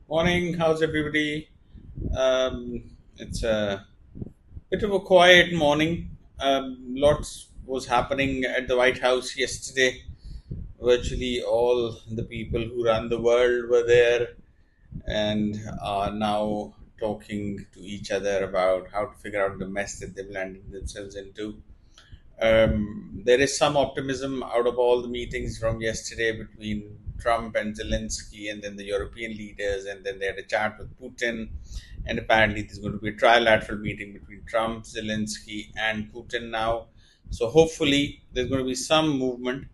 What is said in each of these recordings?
Morning, how's everybody? It's a bit of a quiet morning. Lots was happening at the White House yesterday. Virtually all the people who run the world were there and are now talking to each other about how to figure out the mess that they've landed themselves into. There is some optimism out of all the meetings from yesterday between Trump and Zelensky, and then the European leaders, and then they had a chat with Putin. And apparently, there's going to be a trilateral meeting between Trump, Zelensky, and Putin now. So, hopefully, there's going to be some movement.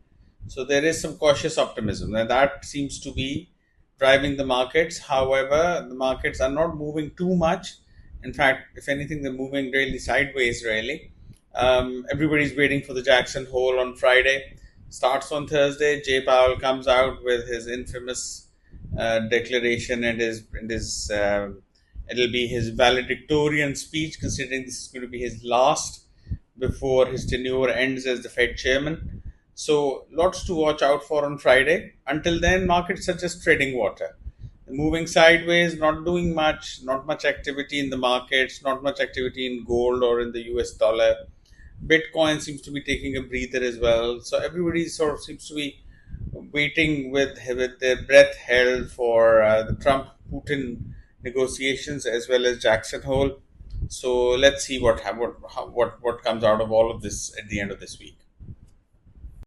So, there is some cautious optimism, and that seems to be driving the markets. However, the markets are not moving too much. In fact, if anything, they're moving really sideways, really. Everybody's waiting for the Jackson Hole on Friday. Starts on Thursday. Jay Powell comes out with his infamous declaration and it'll be his valedictorian speech, considering this is going to be his last before his tenure ends as the Fed chairman. So lots to watch out for on Friday. Until then, markets are just treading water, moving sideways, not doing much, not much activity in the markets, not much activity in gold or in the US dollar. Bitcoin seems to be taking a breather as well. So everybody sort of seems to be waiting with their breath held for the Trump Putin negotiations as well as Jackson Hole. So let's see what comes out of all of this at the end of this week.